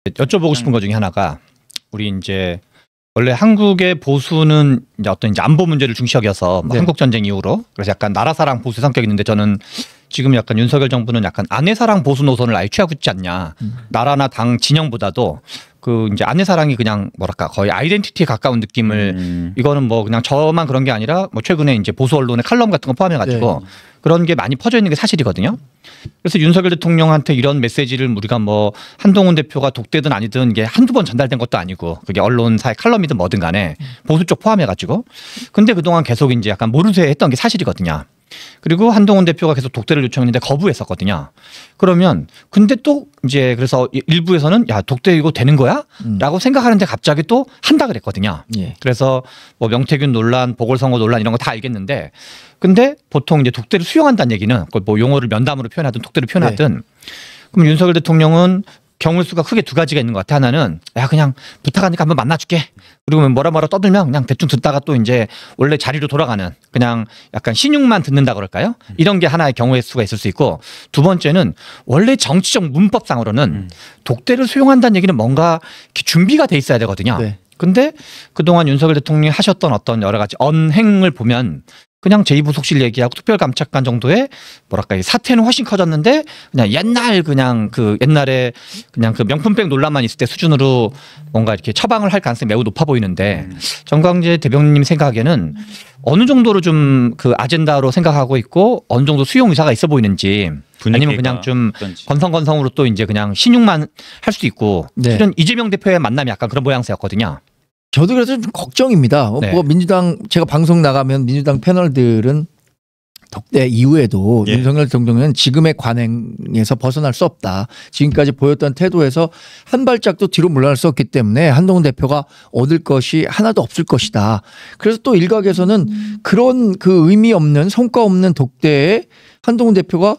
여쭤보고 싶은 것 중에 하나가 우리 이제 원래 한국의 보수는 이제 어떤 이제 안보 문제를 중시 여겨서 뭐 한국 전쟁 이후로 그래서 약간 나라 사랑 보수 성격이 있는데 저는 지금 약간 윤석열 정부는 약간 아내 사랑 보수 노선을 아예 취하고 있지 않냐. 나라나 당 진영보다도 그 이제 아내 사랑이 그냥 뭐랄까 거의 아이덴티티에 가까운 느낌을 이거는 뭐 그냥 저만 그런 게 아니라 뭐 최근에 이제 보수 언론의 칼럼 같은 거 포함해 가지고 그런 게 많이 퍼져 있는 게 사실이거든요. 그래서 윤석열 대통령한테 이런 메시지를 우리가 뭐 한동훈 대표가 독대든 아니든 이게 한두 번 전달된 것도 아니고 그게 언론사의 칼럼이든 뭐든 간에 보수 쪽 포함해 가지고 근데 그동안 계속 이제 약간 모르쇠 했던 게 사실이거든요. 그리고 한동훈 대표가 계속 독대를 요청했는데 거부했었거든요. 그러면 근데 또 이제 그래서 일부에서는 야 독대 이거 되는 거야? 라고 생각하는데 갑자기 또 한다 그랬거든요. 그래서 뭐 명태균 논란, 보궐선거 논란 이런 거 다 알겠는데 근데 보통 이제 독대를 수용한다는 얘기는 뭐 용어를 면담으로 표현하든 독대를 표현하든 그럼 윤석열 대통령은 경우의 수가 크게 두 가지가 있는 것 같아. 하나는 야 그냥 부탁하니까 한번 만나줄게. 그리고 뭐라 떠들면 그냥 대충 듣다가 또 이제 원래 자리로 돌아가는 그냥 약간 신용만 듣는다 그럴까요? 이런 게 하나의 경우의 수가 있을 수 있고 두 번째는 원래 정치적 문법상으로는 독대를 수용한다는 얘기는 뭔가 준비가 돼 있어야 되거든요. 근데 그동안 윤석열 대통령이 하셨던 어떤 여러 가지 언행을 보면 그냥 제2부속실 얘기하고 특별감찰관 정도의 뭐랄까 사태는 훨씬 커졌는데 그냥 옛날에 그냥 그 명품백 논란만 있을 때 수준으로 뭔가 이렇게 처방을 할 가능성이 매우 높아 보이는데 정광재 대변인님 생각에는 어느 정도로 좀 그 아젠다로 생각하고 있고 어느 정도 수용 의사가 있어 보이는지 아니면 그냥 좀 건성건성으로 또 이제 그냥 신용만 할 수도 있고 실은 이재명 대표의 만남이 약간 그런 모양새였거든요. 저도 그래서 좀 걱정입니다. 뭐 민주당 제가 방송 나가면 민주당 패널들은 독대 이후에도 윤석열 대통령은 지금의 관행에서 벗어날 수 없다. 지금까지 보였던 태도에서 한 발짝도 뒤로 물러날 수 없기 때문에 한동훈 대표가 얻을 것이 하나도 없을 것이다. 그래서 또 일각에서는 그런 그 의미 없는 성과 없는 독대에 한동훈 대표가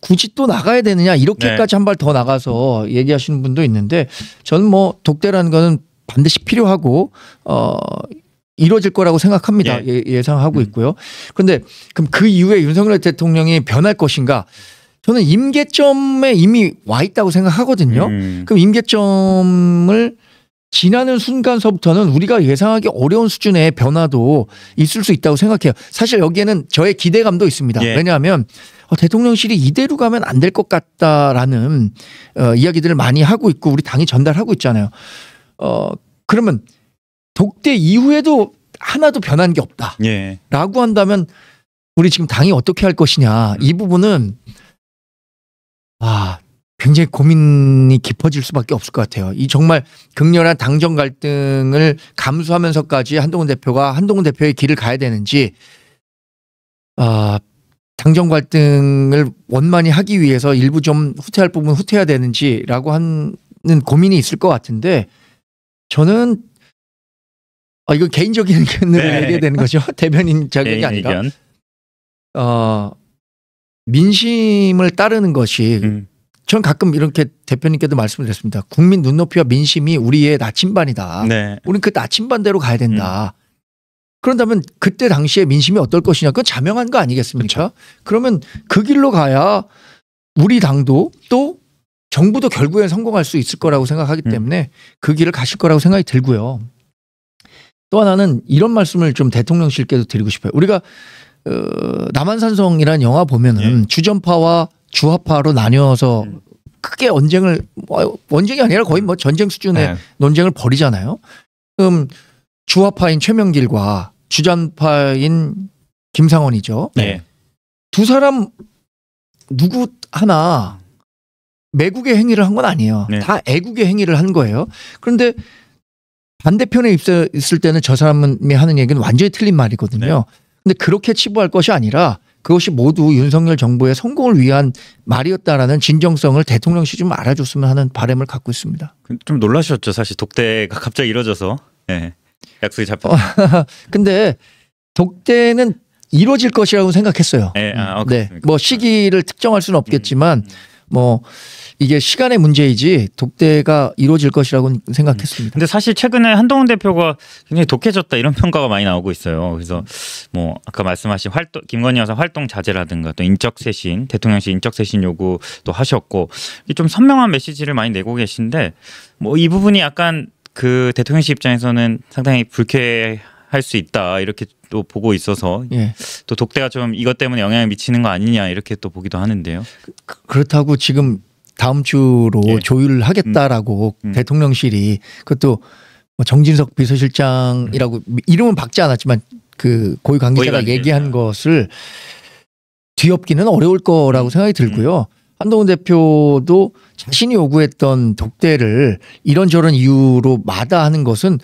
굳이 또 나가야 되느냐 이렇게까지 한 발 더 나가서 얘기하시는 분도 있는데 저는 뭐 독대라는 거는 반드시 필요하고 이루어질 거라고 생각합니다. 예상하고 있고요. 그런데 그럼 그 이후에 윤석열 대통령이 변할 것인가? 저는 임계점에 이미 와 있다고 생각하거든요. 그럼 임계점을 지나는 순간서부터는 우리가 예상하기 어려운 수준의 변화도 있을 수 있다고 생각해요. 사실 여기에는 저의 기대감도 있습니다. 왜냐하면 대통령실이 이대로 가면 안 될 것 같다라는 이야기들을 많이 하고 있고 우리 당이 전달하고 있잖아요. 그러면 독대 이후에도 하나도 변한 게 없다. 라고 한다면 우리 지금 당이 어떻게 할 것이냐. 이 부분은 굉장히 고민이 깊어질 수밖에 없을 것 같아요. 이 정말 극렬한 당정 갈등을 감수하면서까지 한동훈 대표의 길을 가야 되는지 당정 갈등을 원만히 하기 위해서 일부 좀 후퇴할 부분 후퇴해야 되는지라고 하는 고민이 있을 것 같은데 저는 이거 개인적인 의견을 얘기해야 되는 거죠. 대변인 자격이 아니라 민심을 따르는 것이 전 가끔 이렇게 대표님께도 말씀을 드렸습니다. 국민 눈높이와 민심이 우리의 나침반이다. 우리는 그 나침반대로 가야 된다. 그런다면 그때 당시에 민심이 어떨 것이냐. 그건 자명한 거 아니겠습니까? 그러면 그 길로 가야 우리 당도 또 정부도 결국엔 성공할 수 있을 거라고 생각하기 때문에 그 길을 가실 거라고 생각이 들고요. 또 하나는 이런 말씀을 좀 대통령실께도 드리고 싶어요. 우리가 남한산성이라는 영화 보면은 주전파와 주화파로 나뉘어서 크게 원쟁이 아니라 거의 뭐 전쟁 수준의 논쟁을 벌이잖아요. 그럼 주화파인 최명길과 주전파인 김상원이죠. 두 사람 누구 하나 매국의 행위를 한 건 아니에요. 다 애국의 행위를 한 거예요. 그런데 반대편에 있을 때는 저 사람이 하는 얘기는 완전히 틀린 말이거든요. 근데 그렇게 치부할 것이 아니라 그것이 모두 윤석열 정부의 성공을 위한 말이었다라는 진정성을 대통령실이 좀 알아줬으면 하는 바람을 갖고 있습니다. 좀 놀라셨죠. 사실 독대가 갑자기 이루어져서 약속이 잡혀. 근데 독대는 이루어질 것이라고 생각했어요. 뭐 시기를 특정할 수는 없겠지만 뭐 이게 시간의 문제이지 독대가 이루어질 것이라고 생각했습니다. 근데 사실 최근에 한동훈 대표가 굉장히 독해졌다 이런 평가가 많이 나오고 있어요. 그래서 뭐 아까 말씀하신 김건희 여사 활동 자제라든가 또 인적 쇄신, 대통령실 인적 쇄신 요구도 하셨고 좀 선명한 메시지를 많이 내고 계신데 뭐 이 부분이 약간 그 대통령실 입장에서는 상당히 불쾌할 수 있다 이렇게 또 보고 있어서 예. 또 독대가 좀 이것 때문에 영향을 미치는 거 아니냐 이렇게 또 보기도 하는데요. 그렇다고 지금 다음 주로 예. 조율을 하겠다라고 대통령실이 그것도 뭐 정진석 비서실장이라고 이름은 박지 않았지만 그 고위 관계자가 얘기한 것을 뒤엎기는 어려울 거라고 생각이 들고요. 한동훈 대표도 자신이 요구했던 독대를 이런저런 이유로 마다하는 것은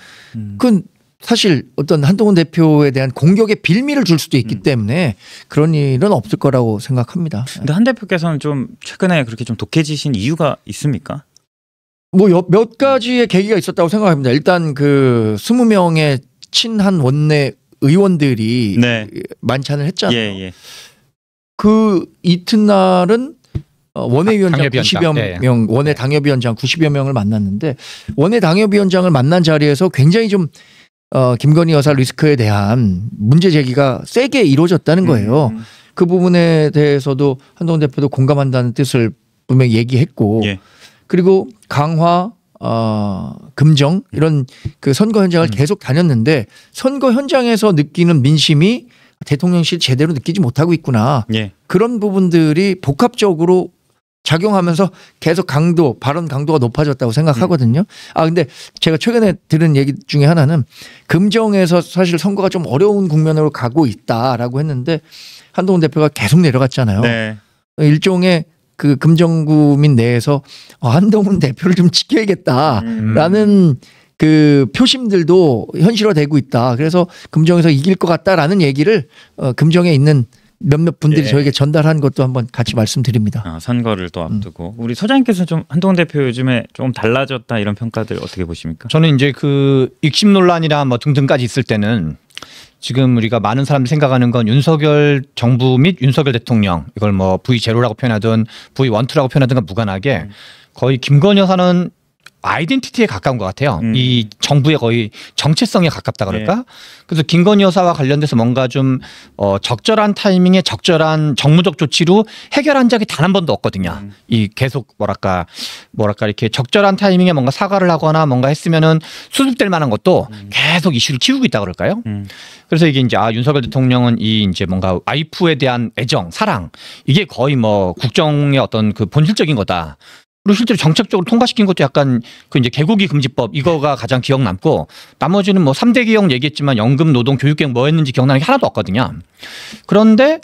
그건 사실 어떤 한동훈 대표에 대한 공격의 빌미를 줄 수도 있기 때문에 그런 일은 없을 거라고 생각합니다. 근데 한 대표께서는 좀 최근에 그렇게 좀 독해지신 이유가 있습니까? 뭐 몇 가지의 계기가 있었다고 생각합니다. 일단 그 20명의 친한 원내 의원들이 네. 만찬을 했잖아요. 예. 그 이튿날은 원외위원장 90여 명, 원외 당협위원장 90여 명을 만났는데 원외 당협위원장을 만난 자리에서 굉장히 좀 김건희 여사 리스크에 대한 문제 제기가 세게 이루어졌다는 거예요. 그 부분에 대해서도 한동훈 대표도 공감한다는 뜻을 분명히 얘기했고 예. 그리고 강화, 금정 이런 그 선거 현장을 계속 다녔는데 선거 현장에서 느끼는 민심이 대통령실 제대로 느끼지 못하고 있구나. 예. 그런 부분들이 복합적으로 작용하면서 계속 발언 강도가 높아졌다고 생각하거든요. 근데 제가 최근에 들은 얘기 중에 하나는 금정에서 사실 선거가 좀 어려운 국면으로 가고 있다라고 했는데 한동훈 대표가 계속 내려갔잖아요. 네. 일종의 그 금정구민 내에서 한동훈 대표를 좀 지켜야겠다라는 그 표심들도 현실화되고 있다. 그래서 금정에서 이길 것 같다라는 얘기를 금정에 있는 몇몇 분들이 저에게 전달한 것도 한번 같이 말씀드립니다. 선거를 또 앞두고 우리 소장님께서 좀 한동훈 대표 요즘에 조금 달라졌다 이런 평가들 어떻게 보십니까? 저는 이제 그 익심 논란이나 뭐 등등까지 있을 때는 지금 우리가 많은 사람들이 생각하는 건 윤석열 정부 및 윤석열 대통령 이걸 뭐 V0라고 표현하든 V1,2라고 표현하든 무관하게 거의 김건희 여사는 아이덴티티에 가까운 것 같아요. 이 정부의 거의 정체성에 가깝다 그럴까? 네. 그래서 김건희 여사와 관련돼서 뭔가 좀 적절한 타이밍에 적절한 정무적 조치로 해결한 적이 단 한 번도 없거든요. 이 계속 뭐랄까 이렇게 적절한 타이밍에 뭔가 사과를 하거나 뭔가 했으면은 수습될 만한 것도 계속 이슈를 키우고 있다 그럴까요? 그래서 이게 이제 윤석열 대통령은 이 이제 뭔가 와이프에 대한 애정, 사랑 이게 거의 뭐 국정의 어떤 그 본질적인 거다. 그리고 실제로 정책적으로 통과시킨 것도 약간 그 이제 개고기 금지법 이거가 가장 기억 남고 나머지는 뭐 3대 개혁 얘기했지만 연금, 노동, 교육 개혁 뭐 했는지 기억나는 게 하나도 없거든요. 그런데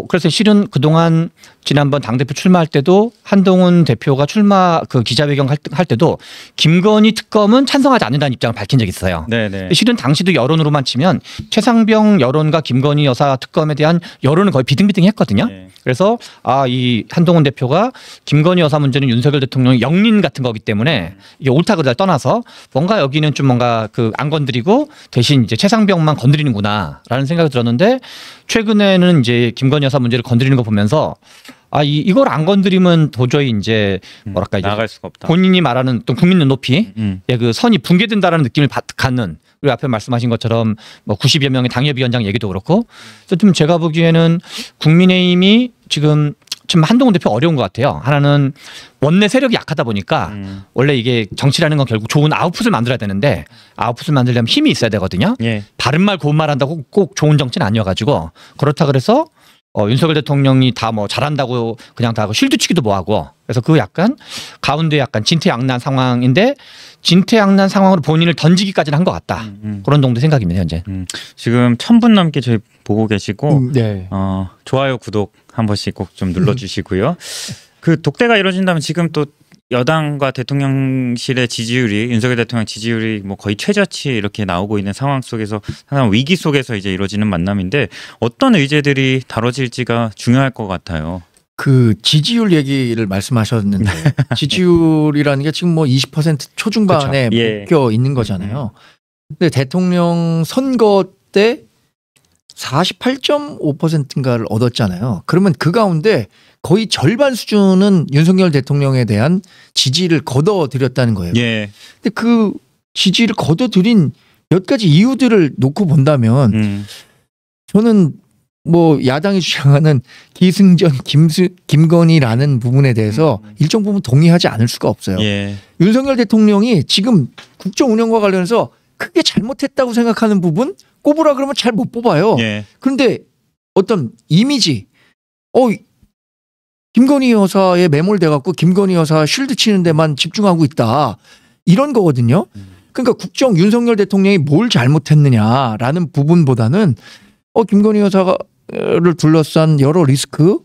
그래서 실은 그동안 지난번 당대표 출마할 때도 한동훈 대표가 출마 그 기자회견 할 때도 김건희 특검은 찬성하지 않는다는 입장을 밝힌 적이 있어요. 네네. 실은 당시도 여론으로만 치면 최상병 여론과 김건희 여사 특검에 대한 여론은 거의 비등비등했거든요. 네. 그래서 이 한동훈 대표가 김건희 여사 문제는 윤석열 대통령의 영린 같은 거기 때문에 이게 옳다 그르다 떠나서 뭔가 여기는 좀 뭔가 그 안 건드리고 대신 이제 최상병만 건드리는구나라는 생각이 들었는데 최근에는 이제 김건희 여사 문제를 건드리는 거 보면서 이걸 안 건드리면 도저히 이제 뭐랄까 이제 나아갈 수가 없다. 본인이 말하는 또 국민 눈높이 그 선이 붕괴된다라는 느낌을 갖는 그리고 앞에 말씀하신 것처럼 뭐 90여 명의 당협위원장 얘기도 그렇고 그래서 좀 제가 보기에는 국민의힘이 지금 한동훈 대표 어려운 것 같아요. 하나는 원내 세력이 약하다 보니까 원래 이게 정치라는 건 결국 좋은 아웃풋을 만들어야 되는데 아웃풋을 만들려면 힘이 있어야 되거든요. 예. 바른 말 고운 말 한다고 꼭 좋은 정치는 아니어가지고 그렇다 그래서 윤석열 대통령이 다 뭐 잘한다고 그냥 다 쉴드 치기도 뭐하고 그래서 그 약간 가운데 약간 진퇴양난 상황인데 진퇴양난 상황으로 본인을 던지기까지는 한 것 같다. 그런 정도 생각입니다 현재. 지금 1,000분 넘게 저희 보고 계시고 네. 좋아요 구독 한 번씩 꼭 좀 눌러주시고요. 그 독대가 이루어진다면 지금 또 여당과 대통령실의 지지율이 윤석열 대통령 지지율이 뭐 거의 최저치 이렇게 나오고 있는 상황 속에서 상당한 위기 속에서 이제 이루어지는 만남인데 어떤 의제들이 다뤄질지가 중요할 것 같아요. 그 지지율 얘기를 말씀하셨는데 지지율이라는 게 지금 뭐 20% 초중반에 그렇죠. 예. 묶여 있는 거잖아요. 근데 대통령 선거 때 48.5%인가를 얻었잖아요. 그러면 그 가운데 거의 절반 수준은 윤석열 대통령에 대한 지지를 거둬들였다는 거예요. 예. 근데 그 지지를 거둬들인 몇 가지 이유들을 놓고 본다면 저는 뭐 야당이 주장하는 기승전 김건희라는 부분에 대해서 일정 부분 동의하지 않을 수가 없어요. 예. 윤석열 대통령이 지금 국정 운영과 관련해서 크게 잘못했다고 생각하는 부분 꼽으라 그러면 잘 못 뽑아요. 예. 그런데 어떤 이미지 김건희 여사에 매몰돼 갖고 김건희 여사 쉴드 치는 데만 집중하고 있다. 이런 거거든요. 그러니까 국정 윤석열 대통령이 뭘 잘못했느냐라는 부분보다는 김건희 여사를 둘러싼 여러 리스크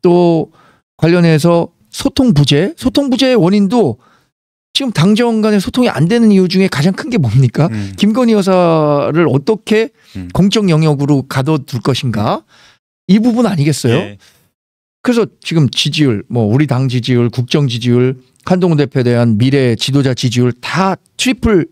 또 관련해서 소통 부재의 원인도 지금 당정 간의 소통이 안 되는 이유 중에 가장 큰 게 뭡니까? 김건희 여사를 어떻게 공적 영역으로 가둬둘 것인가? 이 부분 아니겠어요? 예. 그래서 지금 지지율, 뭐 우리 당 지지율, 국정 지지율, 한동훈 대표에 대한 미래 지도자 지지율 다 트리플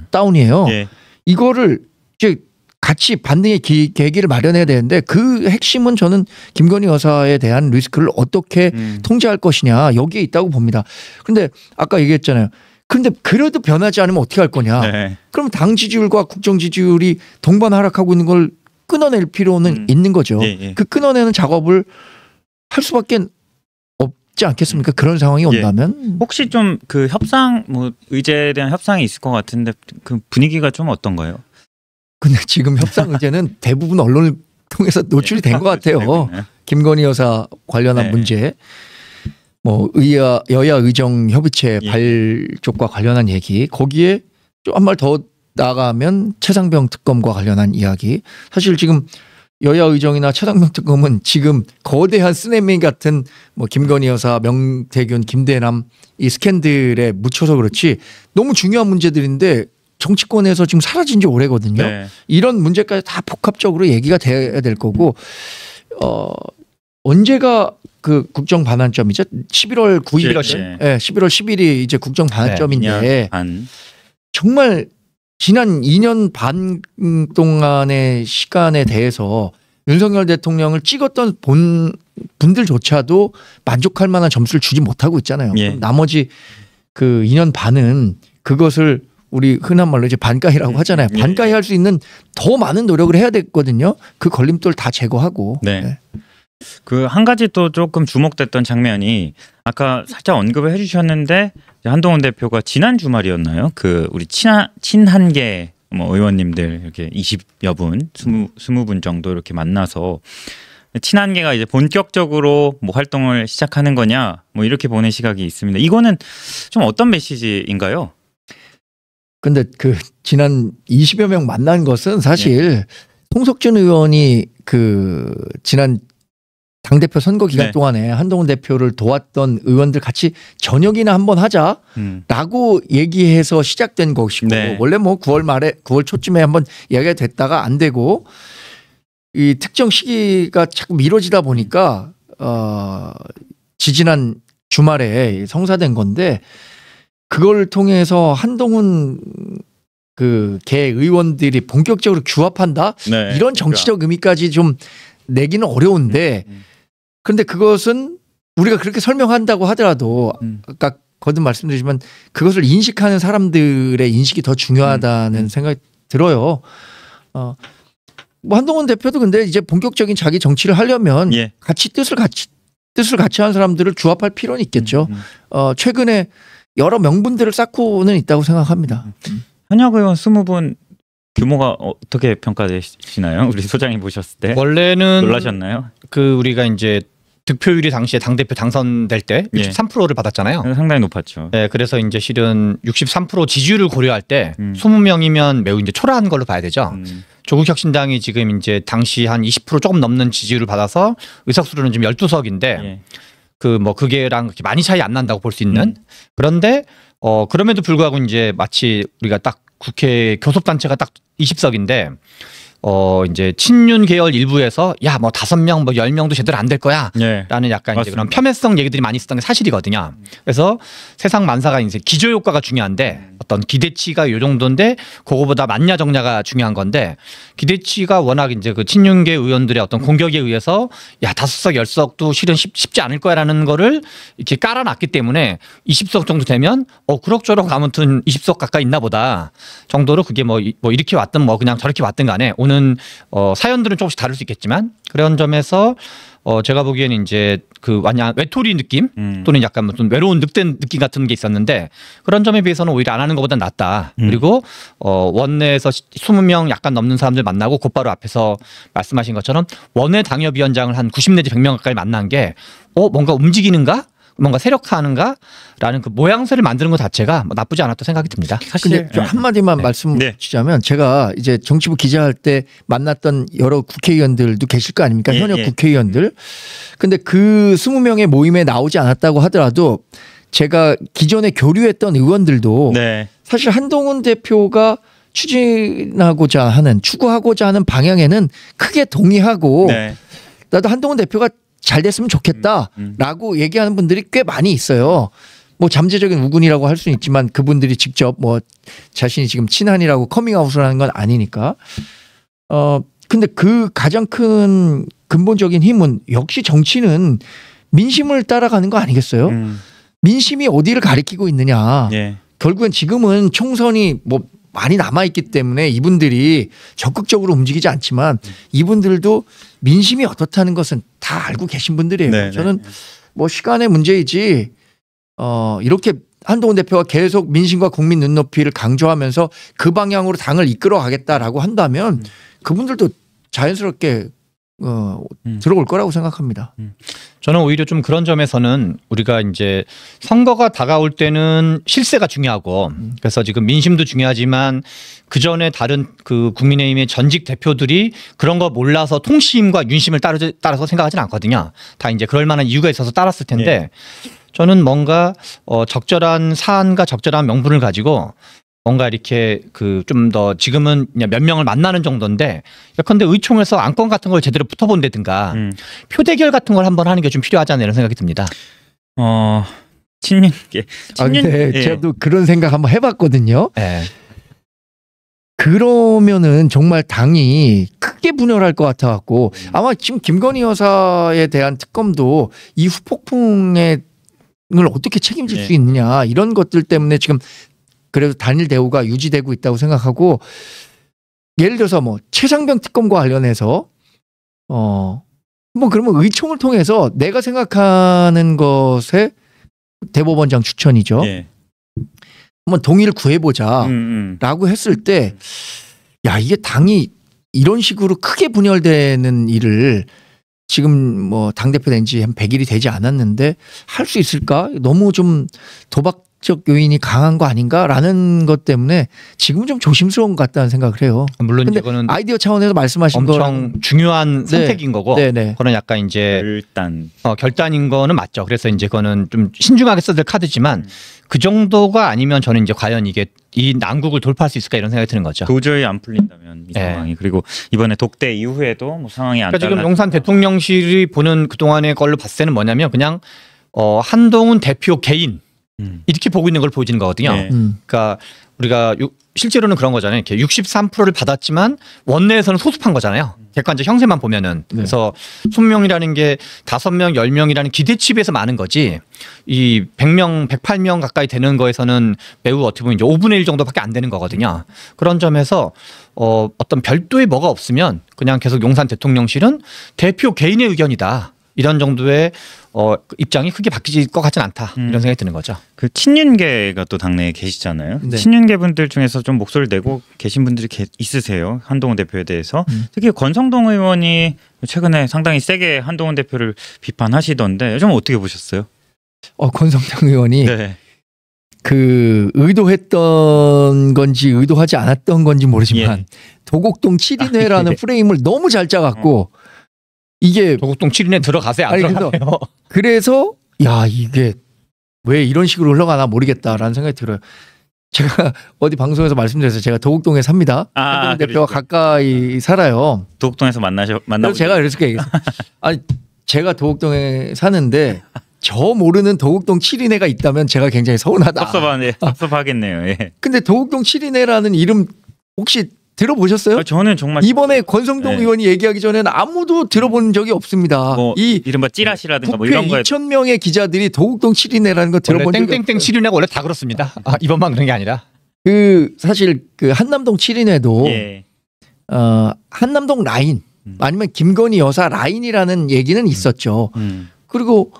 다운이에요. 예. 이거를 이제 같이 반등의 계기를 마련해야 되는데 그 핵심은 저는 김건희 여사에 대한 리스크를 어떻게 통제할 것이냐 여기에 있다고 봅니다. 그런데 아까 얘기했잖아요. 그런데 그래도 변하지 않으면 어떻게 할 거냐. 네. 그럼 당 지지율과 국정 지지율이 동반 하락하고 있는 걸 끊어낼 필요는 있는 거죠. 예, 예. 그 끊어내는 작업을 할 수밖에 없지 않겠습니까? 그런 상황이 온다면. 혹시 좀 그 협상 뭐 의제에 대한 협상이 있을 것 같은데 그 분위기가 좀 어떤가요? 근데 지금 협상 의제는 대부분 언론을 통해서 노출이 된 것 같아요. 김건희 여사 관련한 네. 문제, 뭐 여야 의정 협의체 발족과 관련한 얘기, 거기에 좀 한 말 더 나가면 최상병 특검과 관련한 이야기. 사실 지금 여야 의정이나 최상병 특검은 지금 거대한 쓰나미 같은 뭐 김건희 여사, 명태균, 김대남 이 스캔들에 묻혀서 그렇지 너무 중요한 문제들인데 정치권에서 지금 사라진 지 오래거든요. 네. 이런 문제까지 다 복합적으로 얘기가 돼야 될 거고 언제가 그 국정 반환점이죠? 11월 9일, 네, 11월 10일이 이제 국정 반환점인데 네, 반. 정말 지난 2년 반 동안의 시간에 대해서 윤석열 대통령을 찍었던 분들조차도 만족할 만한 점수를 주지 못하고 있잖아요. 예. 나머지 그 2년 반은 그것을 우리 흔한 말로 이제 반가이라고 하잖아요. 반가이 할 수 있는 더 많은 노력을 해야 되거든요. 그 걸림돌 다 제거하고. 네. 네. 그 한 가지 또 조금 주목됐던 장면이 아까 살짝 언급을 해주셨는데 한동훈 대표가 지난 주말이었나요? 그 우리 친한계 뭐 의원님들 이렇게 20여 분, 20분 정도 이렇게 만나서 친한계가 이제 본격적으로 뭐 활동을 시작하는 거냐 뭐 이렇게 보는 시각이 있습니다. 이거는 좀 어떤 메시지인가요? 근데 그 지난 20여 명 만난 것은 사실 송석준 의원이 그 지난 당대표 선거 기간 동안에 한동훈 대표를 도왔던 의원들 같이 저녁이나 한번 하자라고 얘기해서 시작된 것이고 원래 뭐 9월 말에 9월 초쯤에 한번 이야기가 됐다가 안 되고 이 특정 시기가 자꾸 미뤄지다 보니까 지지난 주말에 성사된 건데 그걸 통해서 한동훈 그 개 의원들이 본격적으로 규합한다 이런 정치적 의미까지 좀 내기는 어려운데 그런데 그것은 우리가 그렇게 설명한다고 하더라도 아까 거듭 말씀드리지만 그것을 인식하는 사람들의 인식이 더 중요하다는 생각이 들어요. 뭐 한동훈 대표도 근데 이제 본격적인 자기 정치를 하려면 같이 뜻을 같이 하는 사람들을 규합할 필요는 있겠죠. 최근에 여러 명분들을 쌓고는 있다고 생각합니다. 현역 의원 20분 규모가 어떻게 평가되시나요? 우리 소장이 보셨을 때 원래는 놀라셨나요? 그 우리가 이제 득표율이 당시에 당대표 당선될 때 63%를 받았잖아요. 상당히 높았죠. 네, 그래서 이제 실은 63% 지지율을 고려할 때 20명이면 매우 이제 초라한 걸로 봐야 되죠. 조국혁신당이 지금 이제 당시 한 20% 조금 넘는 지지율을 받아서 의석수로는 지금 12석인데 그 뭐 그게랑 그렇게 많이 차이 안 난다고 볼 수 있는. 그런데 그럼에도 불구하고 이제 마치 우리가 딱 국회 교섭단체가 딱 20석인데 이제 친윤 계열 일부에서 야 뭐 5명 뭐 10명도 제대로 안 될 거야 라는 약간 이제 그런 폄훼성 얘기들이 많이 있었던 게 사실이거든요. 그래서 세상 만사가 이제 기저 효과가 중요한데 어떤 기대치가 요 정도인데 그거보다 맞냐 적냐가 중요한 건데 기대치가 워낙 이제 그 친윤계 의원들의 어떤 공격에 의해서 야 5석 10석도 실은 쉽지 않을 거야라는 거를 이렇게 깔아놨기 때문에 20석 정도 되면 그럭저럭 아무튼 20석 가까이 있나 보다 정도로 그게 뭐 이렇게 왔든 뭐 그냥 저렇게 왔든 간에 오는 사연들은 조금씩 다를 수 있겠지만 그런 점에서 제가 보기에는 이제 그 완전 외톨이 느낌 또는 약간 무슨 외로운 늑대 느낌 같은 게 있었는데 그런 점에 비해서는 오히려 안 하는 것보다 낫다. 그리고 원내에서 20명 약간 넘는 사람들 만나고 곧바로 앞에서 말씀하신 것처럼 원내 당협위원장을 한 90 내지 100명 가까이 만난 게 뭔가 움직이는가? 뭔가 세력화하는가라는 그 모양새를 만드는 것 자체가 뭐 나쁘지 않았다 생각이 듭니다. 사실 좀 한마디만 말씀 주자면 제가 이제 정치부 기자할 때 만났던 여러 국회의원들도 계실 거 아닙니까? 현역 국회의원들. 근데 그 20명의 모임에 나오지 않았다고 하더라도 제가 기존에 교류했던 의원들도 사실 한동훈 대표가 추구하고자 하는 방향에는 크게 동의하고 나도 한동훈 대표가 잘 됐으면 좋겠다라고 얘기하는 분들이 꽤 많이 있어요. 뭐 잠재적인 우군이라고 할 수는 있지만 그분들이 직접 뭐 자신이 지금 친한이라고 커밍아웃을 하는 건 아니니까. 근데 그 가장 큰 근본적인 힘은 역시 정치는 민심을 따라가는 거 아니겠어요? 민심이 어디를 가리키고 있느냐. 결국엔 지금은 총선이 뭐 많이 남아있기 때문에 이분들이 적극적으로 움직이지 않지만 이분들도 민심이 어떻다는 것은 다 알고 계신 분들이에요. 저는 뭐 시간의 문제이지 이렇게 한동훈 대표가 계속 민심과 국민 눈높이를 강조하면서 그 방향으로 당을 이끌어 가겠다라고 한다면 그분들도 자연스럽게 들어올 거라고 생각합니다. 저는 오히려 좀 그런 점에서는 우리가 이제 선거가 다가올 때는 실세가 중요하고 그래서 지금 민심도 중요하지만 그 전에 다른 그 국민의힘의 전직 대표들이 그런 거 몰라서 통심과 윤심을 따라서 생각하지는 않거든요. 다 이제 그럴 만한 이유가 있어서 따랐을 텐데 저는 뭔가 적절한 사안과 적절한 명분을 가지고 뭔가 이렇게 그 좀 더 지금은 그냥 몇 명을 만나는 정도인데 예컨대 의총에서 안건 같은 걸 제대로 붙어본다든가 표대결 같은 걸 한번 하는 게 좀 필요하지 않나 이런 생각이 듭니다. 친윤계. 근데 저도 그런 생각 한번 해봤거든요. 그러면은 정말 당이 크게 분열할 것 같아갖고 아마 지금 김건희 여사에 대한 특검도 이 후폭풍을 어떻게 책임질 수 있느냐 이런 것들 때문에 지금 그래도 단일 대우가 유지되고 있다고 생각하고 예를 들어서 뭐 최상병 특검과 관련해서 뭐 그러면 의총을 통해서 내가 생각하는 것에 대법원장 추천이죠. 한번 동의를 구해보자라고 했을 때 야 이게 당이 이런 식으로 크게 분열되는 일을 지금 뭐 당대표 된 지 한 100일이 되지 않았는데 할 수 있을까? 너무 좀 도박적 요인이 강한 거 아닌가라는 것 때문에 지금은 좀 조심스러운 것 같다는 생각을 해요. 물론 이거는 아이디어 차원에서 말씀하신 엄청 중요한 선택인 거고 그거는 약간 이제 결단인 거는 맞죠. 그래서 이제 그거는 좀 신중하게 써야 될 카드지만 그 정도가 아니면 저는 이제 과연 이게 이 난국을 돌파할 수 있을까 이런 생각이 드는 거죠. 도저히 안 풀린다면 이 상황이 그리고 이번에 독대 이후에도 뭐 상황이 안 그러니까 지금 용산 대통령실이 보는 그동안의 걸로 봤을 때는 뭐냐면 그냥 한동훈 대표 개인 이렇게 보고 있는 걸 보여주는 거거든요. 그러니까 우리가 실제로는 그런 거잖아요. 이렇게 63%를 받았지만 원내에서는 소수판 거잖아요. 객관적 형세만 보면은. 그래서 20명이라는 게 5명, 10명이라는 기대치에 비해서 많은 거지. 이 100명, 108명 가까이 되는 거에서는 매우 어떻게 보면 이제 5분의 1 정도밖에 안 되는 거거든요. 그런 점에서 어떤 별도의 뭐가 없으면 그냥 계속 용산 대통령실은 대표 개인의 의견이다. 이런 정도의 입장이 크게 바뀌질 것 같진 않다 이런 생각이 드는 거죠. 그 친윤계가 또 당내에 계시잖아요. 친윤계 분들 중에서 좀 목소리를 내고 계신 분들이 있으세요. 한동훈 대표에 대해서. 특히 권성동 의원이 최근에 상당히 세게 한동훈 대표를 비판하시던데 좀 어떻게 보셨어요? 권성동 의원이 그 의도했던 건지 의도하지 않았던 건지 모르지만 도곡동 7인회라는 프레임을 너무 잘 짜갖고 이게 도곡동 7인에 들어가세요? 안 들어가세요? 그래서 야 이게 왜 이런 식으로 흘러가나 모르겠다라는 생각이 들어요. 제가 어디 방송에서 말씀드렸어요. 제가 도곡동에 삽니다. 한동훈 대표와 가까이 살아요. 도곡동에서 만나고 제가 이렇게 얘기했어요. 아니 제가 도곡동에 사는데 저 모르는 도곡동 7인회가 있다면 제가 굉장히 서운하다. 섭섭하겠네요. 예. 근데 도곡동 7인회라는 이름 혹시 들어보셨어요? 저는 정말 이번에 권성동 의원이 얘기하기 전에는 아무도 들어본 적이 없습니다. 뭐 이른바 찌라시라든가 뭐 이런 거에 2,000명의 기자들이 도곡동 7인회라는 거 들어본 적이 땡땡땡 7인회가 원래 다 그렇습니다. 이번만 그런 게 아니라. 사실 그 한남동 7인회도 한남동 라인 아니면 김건희 여사 라인이라는 얘기는 있었죠. 그리고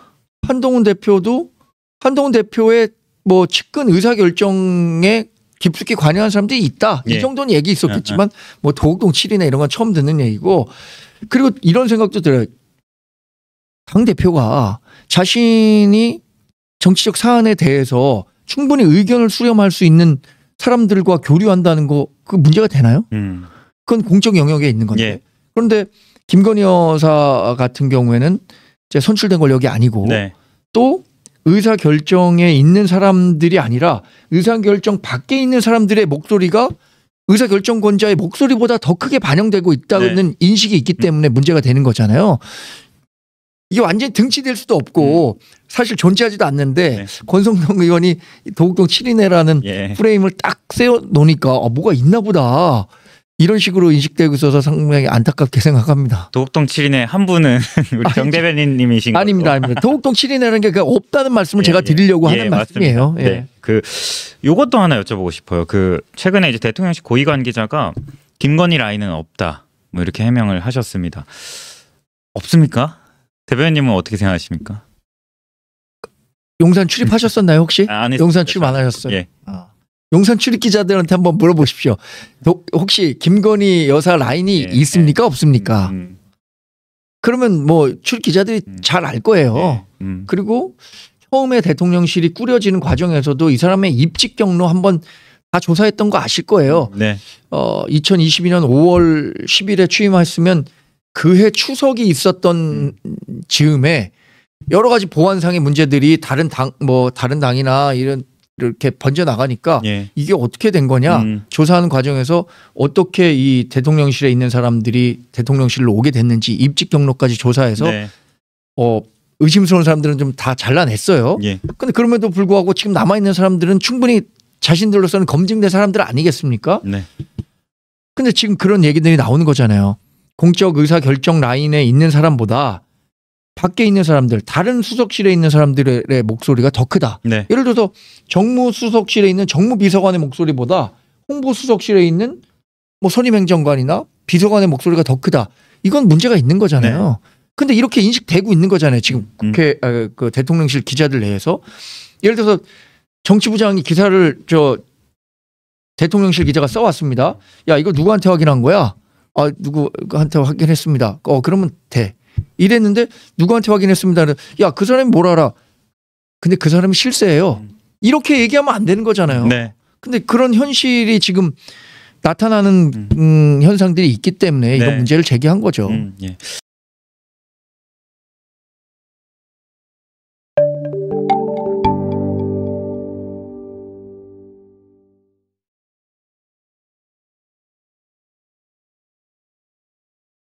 한동훈 대표의 뭐 측근 의사결정에 깊숙이 관여한 사람들이 있다. 이 정도는 얘기 있었겠지만 뭐 도곡동 7인회 이런 건 처음 듣는 얘기고, 그리고 이런 생각도 들어요. 당대표가 자신이 정치적 사안에 대해서 충분히 의견을 수렴할 수 있는 사람들과 교류한다는 거 그 문제가 되나요? 그건 공적 영역에 있는 건데. 그런데 김건희 여사 같은 경우에는 이제 선출된 권력이 아니고 또 의사결정에 있는 사람들이 아니라 의사결정 밖에 있는 사람들의 목소리가 의사결정권자의 목소리보다 더 크게 반영되고 있다는 인식이 있기 때문에 문제가 되는 거잖아요. 이게 완전히 등치될 수도 없고 사실 존재하지도 않는데 권성동 의원이 도곡동 7인회라는 프레임을 딱 세워놓으니까 뭐가 있나 보다. 이런 식으로 인식되고 있어서 상당히 안타깝게 생각합니다. 도곡동 7인회 한 분은 우리 정 대변인님이신 거죠? 아닙니다. 도곡동 7인회라는 게 없다는 말씀을 제가 드리려고 하는 말씀이에요. 요것도 하나 여쭤보고 싶어요. 최근에 이제 대통령실 고위 관계자가 김건희 라인은 없다, 뭐 이렇게 해명을 하셨습니다. 없습니까? 대변인님은 어떻게 생각하십니까? 용산 출입하셨었나요 혹시? 안 용산 출입 안 하셨어요? 용산 출입 기자들한테 한번 물어보십시오. 혹시 김건희 여사 라인이 있습니까? 없습니까? 그러면 뭐 출입 기자들이 잘 알 거예요. 그리고 처음에 대통령실이 꾸려지는 과정에서도 이 사람의 입직 경로 한번 다 조사했던 거 아실 거예요. 2022년 5월 10일에 취임했으면 그해 추석이 있었던 즈음에 여러 가지 보안상의 문제들이 다른 당이나 이렇게 번져 나가니까 이게 어떻게 된 거냐 조사하는 과정에서 어떻게 이 대통령실에 있는 사람들이 대통령실로 오게 됐는지 입직 경로까지 조사해서 의심스러운 사람들은 좀 다 잘라냈어요. 근데 그럼에도 불구하고 지금 남아있는 사람들은 충분히 자신들로서는 검증된 사람들 아니겠습니까? 근데 지금 그런 얘기들이 나오는 거잖아요. 공적 의사결정 라인에 있는 사람보다 밖에 있는 사람들, 다른 수석실에 있는 사람들의 목소리가 더 크다. 예를 들어서 정무수석실에 있는 정무비서관의 목소리보다 홍보수석실에 있는 뭐 선임행정관이나 비서관의 목소리가 더 크다. 이건 문제가 있는 거잖아요. 근데 이렇게 인식되고 있는 거잖아요. 지금 국회 그 대통령실 기자들 내에서. 예를 들어서 정치부장이 기사를 대통령실 기자가 써왔습니다. 야, 이거 누구한테 확인한 거야? 누구한테 확인했습니다. 그러면 돼. 이랬는데 누구한테 확인했습니다. 야, 그 사람이 뭘 알아? 근데 그 사람이 실세예요. 이렇게 얘기하면 안 되는 거잖아요. 근데 그런 현실이 지금 나타나는 현상들이 있기 때문에 이런 문제를 제기한 거죠.